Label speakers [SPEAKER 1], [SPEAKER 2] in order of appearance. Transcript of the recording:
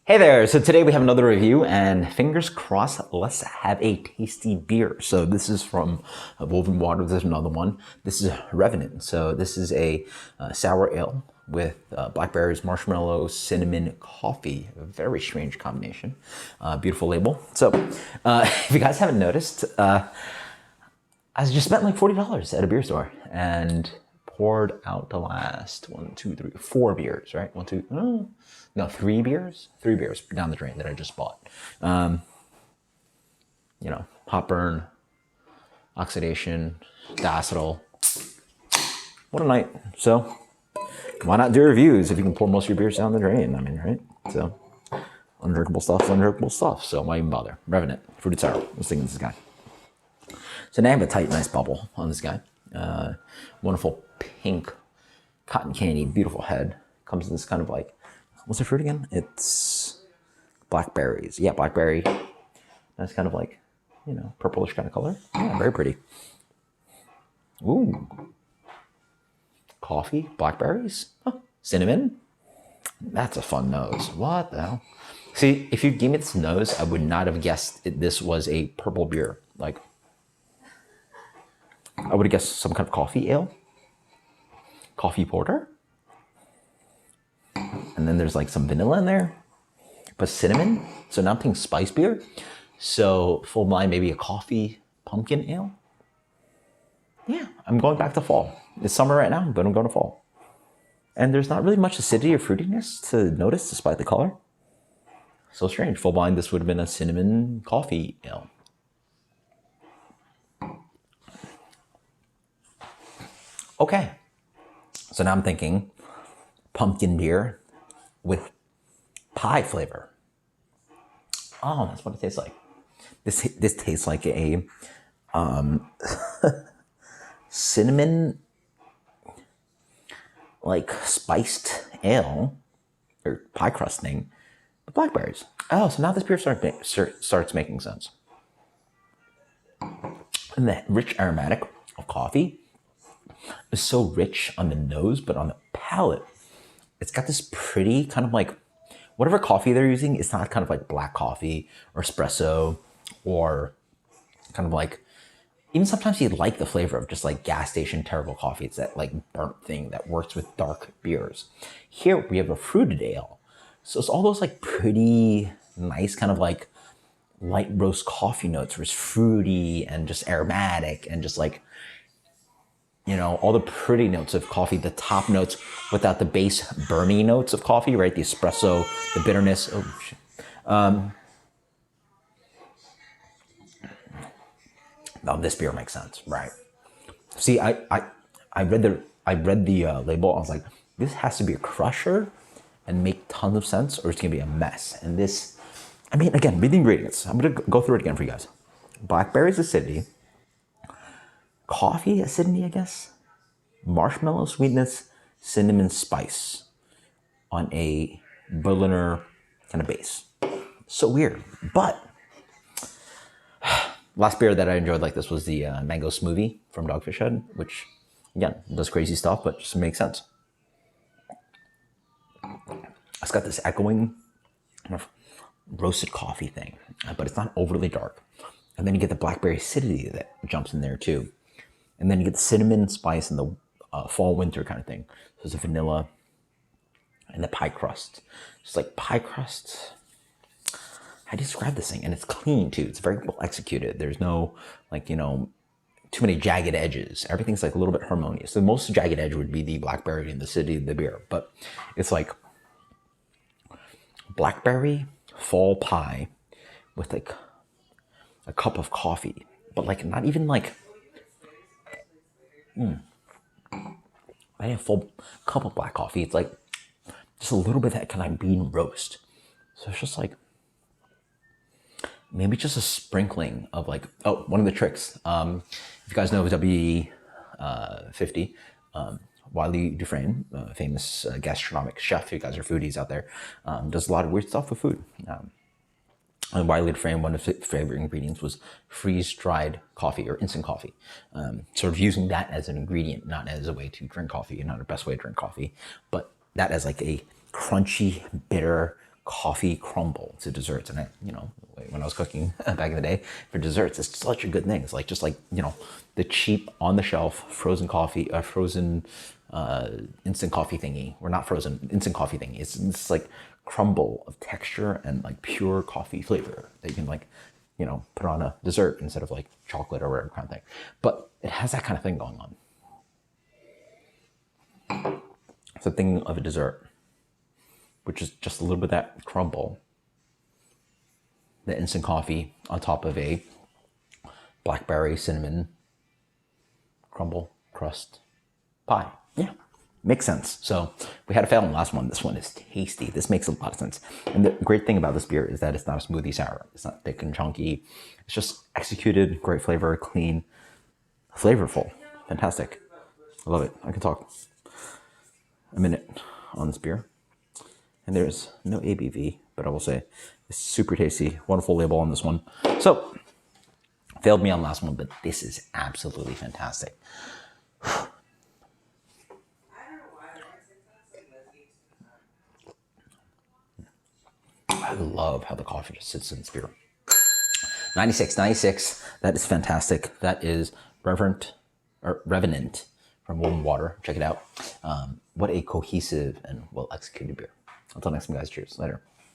[SPEAKER 1] Hey there, so today we have another review and fingers crossed, let's have a tasty beer. So this is from Woven Water, there's another one. This is Revenant. So this is a sour ale with blackberries, marshmallows, cinnamon, coffee. A very strange combination. Beautiful label. So if you guys haven't noticed, I just spent like $40 at a beer store and poured out the last 4 beers, right? Three beers? 3 beers down the drain that I just bought. Hot burn, oxidation, diacetyl. What a night. So why not do reviews if you can pour most of your beers down the drain? I mean, right? So undrinkable stuff. So why even bother? Revenant, fruited sour. Let's think of this guy. So now I have a tight, nice bubble on this guy. Wonderful pink cotton candy, beautiful head. Comes in this kind of like, what's the fruit again? It's blackberries. Yeah, blackberry. That's kind of like, purplish kind of color. Yeah, very pretty. Ooh. Coffee, blackberries, cinnamon. That's a fun nose. What the hell? See, if you gave me this nose, I would not have guessed this was a purple beer. Like, I would have guessed some kind of coffee ale. Coffee porter. And then there's like some vanilla in there, but cinnamon. So now I'm thinking spice beer. So full blind, maybe a coffee pumpkin ale. Yeah, I'm going back to fall. It's summer right now, but I'm going to fall. And there's not really much acidity or fruitiness to notice despite the color. So strange. Full blind, this would have been a cinnamon coffee ale. Okay. So now I'm thinking pumpkin beer with pie flavor. Oh, that's what it tastes like. This tastes like a cinnamon, like spiced ale or pie crusting with blackberries. Oh, so now this beer starts making sense. And the rich aromatic of coffee is so rich on the nose, but on the palate, it's got this pretty kind of like, whatever coffee they're using, it's not kind of like black coffee or espresso or kind of like, even sometimes you like the flavor of just like gas station terrible coffee. It's that like burnt thing that works with dark beers. Here we have a fruited ale. So it's all those like pretty nice kind of like light roast coffee notes where it's fruity and just aromatic and just like, all the pretty notes of coffee, the top notes without the base burny notes of coffee, right? The espresso, the bitterness. Oh, shit. Now this beer makes sense, right? See, I read the label. I was like, this has to be a crusher and make tons of sense, or it's gonna be a mess. And this, I mean, again, read the ingredients. I'm gonna go through it again for you guys. Blackberries acidity. Coffee acidity, I guess. Marshmallow sweetness, cinnamon spice on a Berliner kind of base. So weird. But last beer that I enjoyed like this was the mango smoothie from Dogfish Head, which again does crazy stuff, but just makes sense. It's got this echoing kind of roasted coffee thing, but it's not overly dark. And then you get the blackberry acidity that jumps in there too. And then you get the cinnamon spice and the fall winter kind of thing. So it's a vanilla and the pie crust. It's like pie crust. How do you describe this thing? And it's clean too. It's very well executed. There's no like, too many jagged edges. Everything's like a little bit harmonious. The most jagged edge would be the blackberry and the acidity of the beer. But it's like blackberry fall pie with like a cup of coffee. But like not even like I had a full cup of black coffee. It's like just a little bit of that kind of bean roast. So it's just like maybe just a sprinkling of like, oh, one of the tricks. If you guys know W50, Wiley Dufresne, famous gastronomic chef, you guys are foodies out there, does a lot of weird stuff with food. And Wiley Dufresne, one of his favorite ingredients was freeze-dried coffee or instant coffee. Sort of using that as an ingredient, not as a way to drink coffee, not the best way to drink coffee, but that as like a crunchy, bitter coffee crumble to desserts. And when I was cooking back in the day for desserts, it's such a good thing. It's like just like the cheap on the shelf frozen coffee, frozen instant coffee thingy, or not frozen instant coffee thingy. It's like crumble of texture and like pure coffee flavor that you can like put on a dessert instead of like chocolate or whatever kind of thing. But it has that kind of thing going on. It's a thing of a dessert, which is just a little bit of that crumble, the instant coffee on top of a blackberry cinnamon crumble crust pie. Yeah, makes sense. So we had a fail in the last one. This one is tasty. This makes a lot of sense. And the great thing about this beer is that it's not a smoothie sour. It's not thick and chunky. It's just executed, great flavor, clean, flavorful, fantastic. I love it. I can talk a minute on this beer. And there's no ABV, but I will say it's super tasty. Wonderful label on this one. So, failed me on the last one, but this is absolutely fantastic. I love how the coffee just sits in this beer. 96. That is fantastic. That is Revenant from Warm Water. Check it out. What a cohesive and well executed beer. Until next time, guys. Cheers. Later.